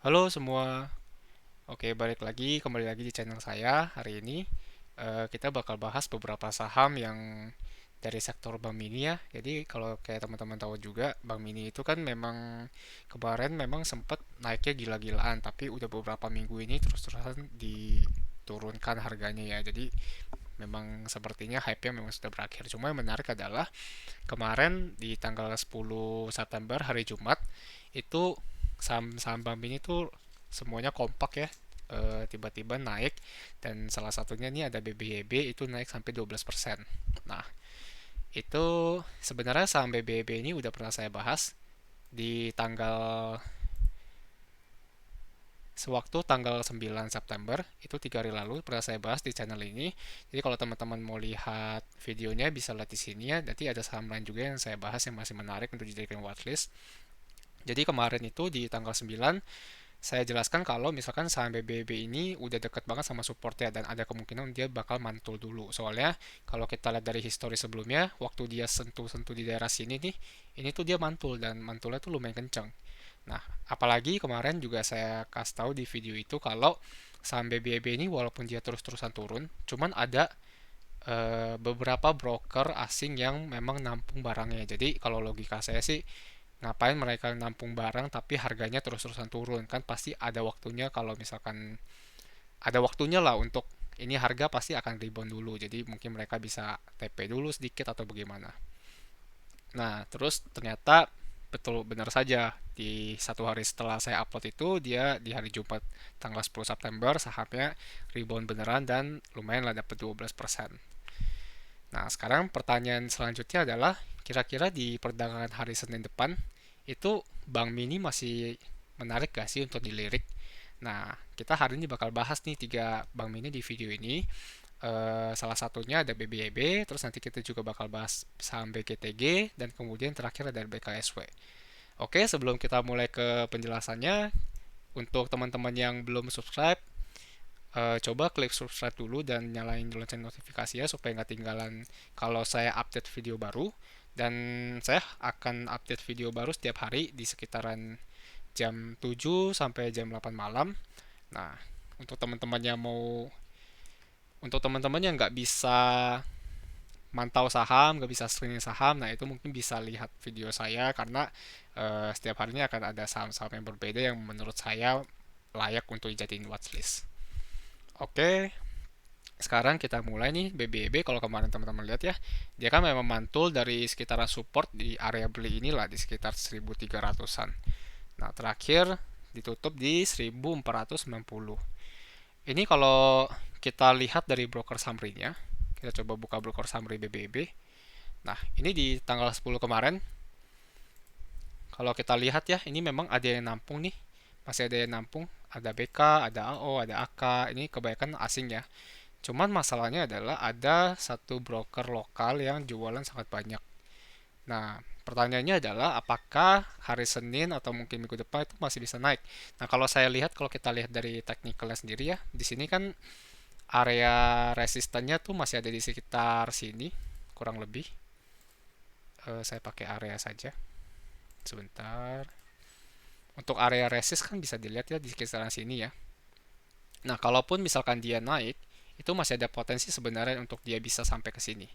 Halo semua, oke balik lagi kembali lagi di channel saya hari ini. Kita bakal bahas beberapa saham yang dari sektor Bank Mini ya. Jadi kalau kayak teman-teman tahu juga, Bank Mini itu kan memang kemarin memang sempat naiknya gila-gilaan, tapi udah beberapa minggu ini terus-terusan diturunkan harganya ya. Jadi memang sepertinya hype-nya memang sudah berakhir. Cuma yang menarik adalah kemarin di tanggal 10 September hari Jumat itu saham-saham Bambi ini tuh semuanya kompak ya, tiba-tiba naik, dan salah satunya ini ada BBYB itu naik sampai 12%. Nah, itu sebenarnya saham BBYB ini udah pernah saya bahas di sewaktu tanggal 9 September, itu 3 hari lalu pernah saya bahas di channel ini. Jadi kalau teman-teman mau lihat videonya bisa lihat di sini ya. Nanti ada saham lain juga yang saya bahas yang masih menarik untuk dijadikan watchlist. Jadi kemarin itu di tanggal 9 saya jelaskan kalau misalkan saham BBB ini udah deket banget sama supportnya dan ada kemungkinan dia bakal mantul dulu. Soalnya kalau kita lihat dari histori sebelumnya, waktu dia sentuh-sentuh di daerah sini nih, ini tuh dia mantul dan mantulnya tuh lumayan kenceng. Nah, apalagi kemarin juga saya kasih tahu di video itu kalau saham BBB ini walaupun dia terus-terusan turun, cuman ada beberapa broker asing yang memang nampung barangnya. Jadi kalau logika saya sih, ngapain mereka nampung barang tapi harganya terus-terusan turun, kan pasti ada waktunya, kalau misalkan ada waktunya lah untuk ini harga pasti akan rebound dulu, jadi mungkin mereka bisa TP dulu sedikit atau bagaimana. Nah, terus ternyata betul benar saja di 1 hari setelah saya upload itu, dia di hari Jumat tanggal 10 September sahamnya rebound beneran dan lumayan lah dapat 12%. Nah, sekarang pertanyaan selanjutnya adalah kira-kira di perdagangan hari Senin depan itu Bank Mini masih menarik gak sih untuk dilirik? Nah, kita hari ini bakal bahas nih 3 Bank Mini di video ini. Salah satunya ada BBYB, terus nanti kita juga bakal bahas saham BGTG, dan kemudian terakhir ada BKSW. Oke, sebelum kita mulai ke penjelasannya, untuk teman-teman yang belum subscribe, coba klik subscribe dulu dan nyalain lonceng notifikasinya supaya nggak tinggalan kalau saya update video baru. Dan saya akan update video baru setiap hari di sekitaran jam 7 sampai jam 8 malam. Nah, untuk teman-teman yang mau untuk teman-teman yang nggak bisa mantau saham, nggak bisa screening saham, nah itu mungkin bisa lihat video saya karena setiap harinya akan ada saham-saham yang berbeda yang menurut saya layak untuk dijadiin watchlist. Oke, sekarang kita mulai nih. BBB kalau kemarin teman-teman lihat ya, dia kan memang mantul dari sekitaran support di area beli inilah di sekitar 1300-an. Nah, terakhir ditutup di 1490. Ini kalau kita lihat dari broker summary-nya, kita coba buka broker summary BBB. Nah, ini di tanggal 10 kemarin, kalau kita lihat ya, ini memang ada yang nampung nih. Masih ada yang nampung, ada BK, ada AO, ada AK, ini kebanyakan asing ya. Cuman masalahnya adalah ada satu broker lokal yang jualan sangat banyak. Nah, pertanyaannya adalah apakah hari Senin atau mungkin minggu depan itu masih bisa naik. Nah, kalau saya lihat, kalau kita lihat dari teknikalnya sendiri ya, di sini kan area resistannya tuh masih ada di sekitar sini, kurang lebih. Saya pakai area saja, sebentar. Untuk area resist kan bisa dilihat ya di sekitaran sini ya. Nah, kalaupun misalkan dia naik, itu masih ada potensi sebenarnya untuk dia bisa sampai ke sini.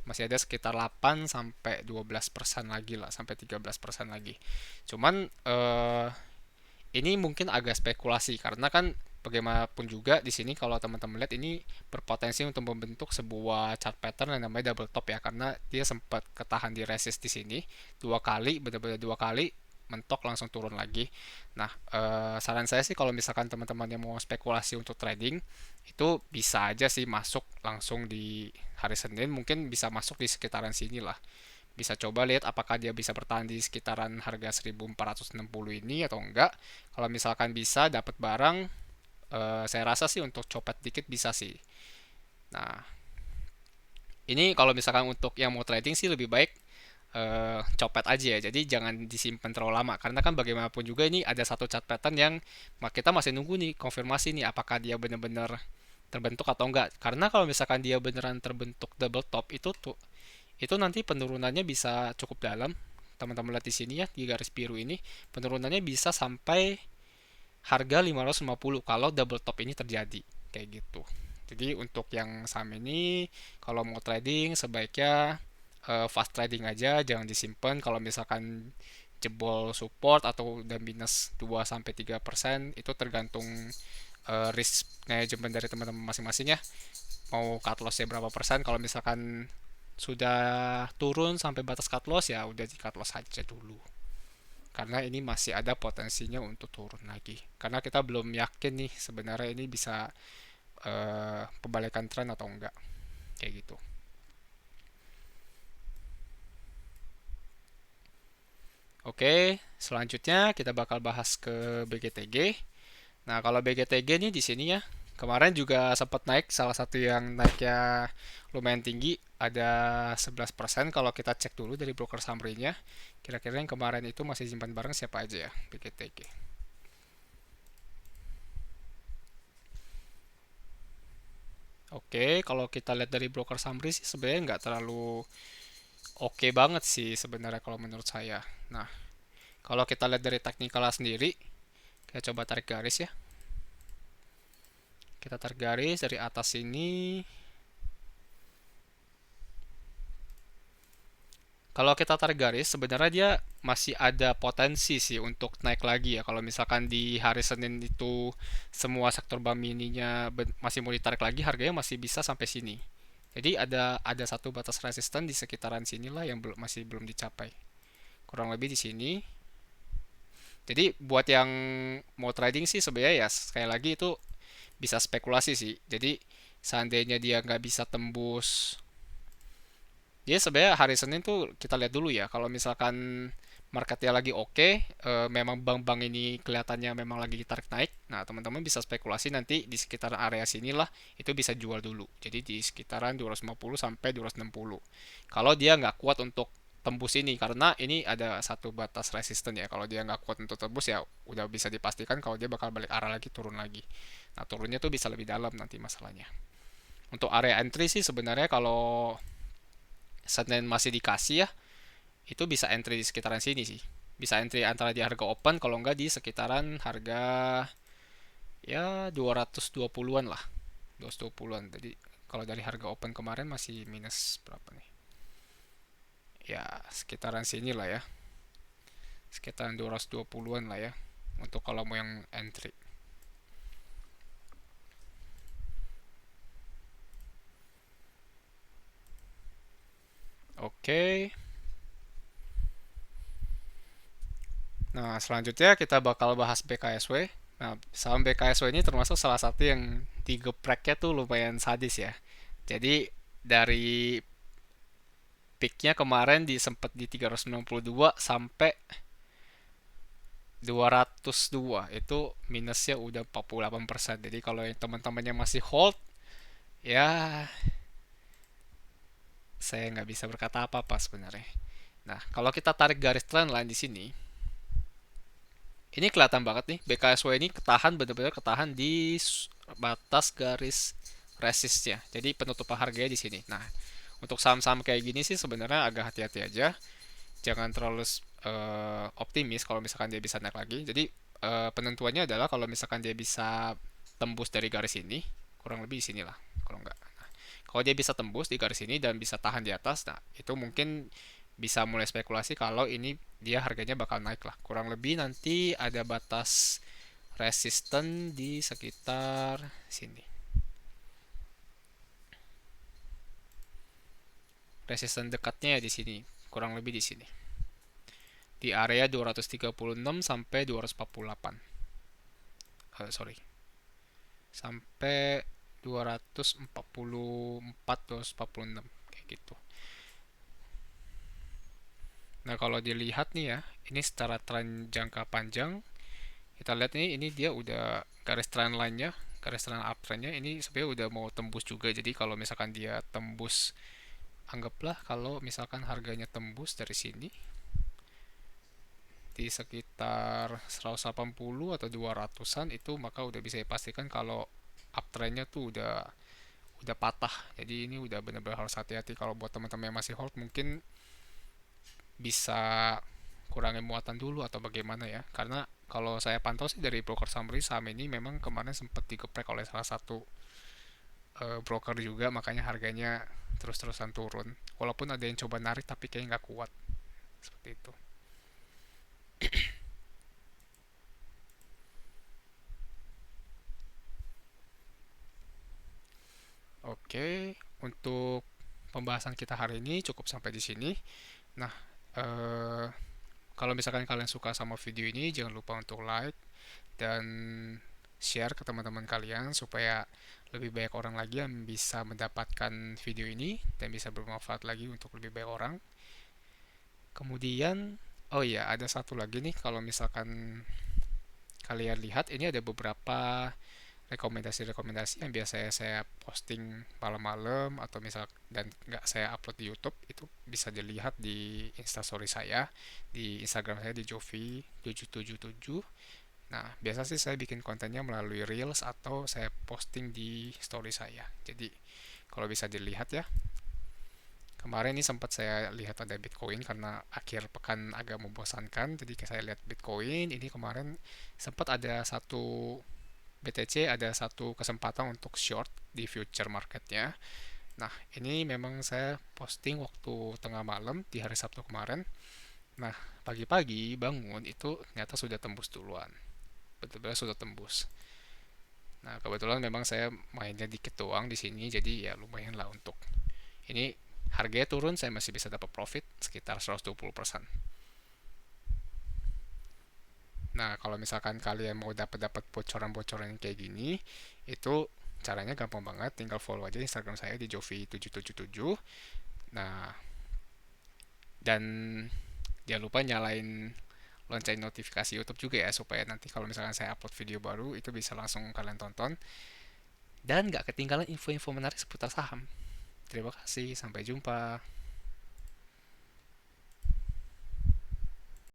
Masih ada sekitar 8 sampai 12% lagi lah, sampai 13% lagi. Cuman ini mungkin agak spekulasi karena kan bagaimanapun juga di sini kalau teman-teman lihat ini berpotensi untuk membentuk sebuah chart pattern yang namanya double top ya, karena dia sempat ketahan di resist di sini 2 kali, benar-benar 2 kali mentok langsung turun lagi. Nah, saran saya sih kalau misalkan teman-teman yang mau spekulasi untuk trading itu bisa aja sih masuk langsung di hari Senin, mungkin bisa masuk di sekitaran sini lah. Bisa coba lihat apakah dia bisa bertahan di sekitaran harga 1460 ini atau enggak. Kalau misalkan bisa dapat barang, saya rasa sih untuk copet dikit bisa sih. Nah, ini kalau misalkan untuk yang mau trading sih lebih baik copet aja ya. Jadi jangan disimpan terlalu lama karena kan bagaimanapun juga ini ada satu chart pattern yang kita masih nunggu nih konfirmasi nih apakah dia benar-benar terbentuk atau enggak. Karena kalau misalkan dia beneran terbentuk double top itu nanti penurunannya bisa cukup dalam. Teman-teman lihat di sini ya, di garis biru ini penurunannya bisa sampai harga 550 kalau double top ini terjadi kayak gitu. Jadi untuk yang saham ini kalau mau trading sebaiknya fast trading aja, jangan disimpan. Kalau misalkan jebol support atau udah minus 2 sampai 3% itu tergantung risk management dari teman-teman masing-masing ya. Mau cut lossnya berapa persen? Kalau misalkan sudah turun sampai batas cut loss ya udah di cut loss aja dulu. Karena ini masih ada potensinya untuk turun lagi. Karena kita belum yakin nih sebenarnya ini bisa pembalikan tren atau enggak. Kayak gitu. Oke, selanjutnya kita bakal bahas ke BGTG. Nah, kalau BGTG nih di sini ya, kemarin juga sempat naik, salah satu yang naiknya lumayan tinggi, ada 11% kalau kita cek dulu dari broker summary-nya. Kira-kira yang kemarin itu masih simpan bareng siapa aja ya, BGTG. Oke, kalau kita lihat dari broker summary sih sebenarnya nggak terlalu oke banget sih sebenarnya kalau menurut saya. Nah, kalau kita lihat dari teknikal sendiri, kita coba tarik garis ya. Kita tarik garis dari atas ini. Kalau kita tarik garis, sebenarnya dia masih ada potensi sih untuk naik lagi ya. Kalau misalkan di hari Senin itu semua sektor bank mininya masih mau ditarik lagi, harganya masih bisa sampai sini. Jadi ada satu batas resisten di sekitaran sinilah yang masih belum dicapai. Kurang lebih di sini. Jadi buat yang mau trading sih sebenarnya ya sekali lagi itu bisa spekulasi sih. Jadi seandainya dia nggak bisa tembus, dia sebenarnya hari Senin tuh kita lihat dulu ya. Kalau misalkan marketnya lagi oke, memang bank-bank ini kelihatannya memang lagi ditarik naik. Nah, teman-teman bisa spekulasi nanti di sekitar area sinilah itu bisa jual dulu. Jadi di sekitaran 250 sampai 260. Kalau dia nggak kuat untuk tembus ini karena ini ada satu batas resisten ya. Kalau dia nggak kuat untuk tembus ya udah bisa dipastikan kalau dia bakal balik arah lagi turun lagi. Nah, turunnya tuh bisa lebih dalam nanti masalahnya. Untuk area entry sih sebenarnya kalau Senin masih dikasih ya, itu bisa entry di sekitaran sini sih. Bisa entry antara di harga open kalau nggak di sekitaran harga ya 220-an lah. 220-an. Jadi kalau dari harga open kemarin masih minus berapa nih? Ya, sekitaran sini lah ya. Sekitaran 220-an lah ya. Untuk kalau mau yang entry. Oke. Nah, selanjutnya kita bakal bahas BKSW. Nah, saham BKSW ini termasuk salah satu yang digepreknya tuh lumayan sadis ya. Jadi dari peaknya kemarin di sempat di 392 sampai 202 itu minusnya udah 48%. Jadi kalau yang teman-temannya masih hold ya saya nggak bisa berkata apa-apa sebenarnya. Nah, kalau kita tarik garis trendline di sini, ini kelihatan banget nih BKSW ini ketahan benar-benar ketahan di batas garis resistnya. Jadi penutupan harganya di sini. Nah, untuk saham-saham kayak gini sih sebenarnya agak hati-hati aja. Jangan terlalu optimis kalau misalkan dia bisa naik lagi. Jadi penentuannya adalah kalau misalkan dia bisa tembus dari garis ini, kurang lebih di sinilah. Kalau enggak, nah, kalau dia bisa tembus di garis ini dan bisa tahan di atas, nah itu mungkin bisa mulai spekulasi kalau ini dia harganya bakal naik lah. Kurang lebih nanti ada batas resisten di sekitar sini. Resisten dekatnya ya di sini, kurang lebih di sini. Di area 236 sampai 248. Sorry. Sampai 244 246 kayak gitu. Nah, kalau dilihat nih ya, ini secara tren jangka panjang, kita lihat ini dia udah garis trend line-nya, garis trend uptrend-nya ini sebenarnya udah mau tembus juga. Jadi kalau misalkan dia tembus, anggaplah kalau misalkan harganya tembus dari sini di sekitar 180 atau 200-an itu maka udah bisa dipastikan kalau uptrendnya tuh udah patah. Jadi ini udah benar-benar harus hati-hati kalau buat teman-teman yang masih hold mungkin bisa kurangi muatan dulu atau bagaimana ya. Karena Kalau saya pantau sih dari broker summary, saham ini memang kemarin sempat digeprek oleh salah satu broker juga, makanya harganya terus-terusan turun. Walaupun ada yang coba narik tapi kayaknya nggak kuat, seperti itu. Oke, untuk pembahasan kita hari ini cukup sampai di sini. Nah, eh, kalau misalkan kalian suka sama video ini, jangan lupa untuk like dan share ke teman-teman kalian supaya lebih banyak orang lagi yang bisa mendapatkan video ini dan bisa bermanfaat lagi untuk lebih banyak orang. Kemudian, oh iya, ada satu lagi nih, kalau misalkan kalian lihat, ini ada beberapa rekomendasi-rekomendasi yang biasanya saya posting malam-malam atau misal dan nggak saya upload di YouTube, itu bisa dilihat di Instastory saya, di Instagram saya di Jovi777. Nah, biasa sih saya bikin kontennya melalui Reels atau saya posting di story saya. Jadi, kalau bisa dilihat ya. Kemarin ini sempat saya lihat ada Bitcoin karena akhir pekan agak membosankan. Jadi saya lihat Bitcoin, ini kemarin sempat ada satu BTC, ada satu kesempatan untuk short di future marketnya. Nah, ini memang saya posting waktu tengah malam di hari Sabtu kemarin. Nah, pagi-pagi bangun itu ternyata sudah tembus duluan. Betul-betul sudah tembus. Nah, kebetulan memang saya mainnya dikit doang di sini, jadi ya lumayan lah untuk ini harganya turun, saya masih bisa dapat profit sekitar 120%. Nah, kalau misalkan kalian mau dapat bocoran-bocoran yang kayak gini, itu caranya gampang banget, tinggal follow aja Instagram saya di Jovi777. Nah, dan jangan lupa nyalain lonceng notifikasi YouTube juga ya, supaya nanti kalau misalkan saya upload video baru, itu bisa langsung kalian tonton. Dan nggak ketinggalan info-info menarik seputar saham. Terima kasih, sampai jumpa.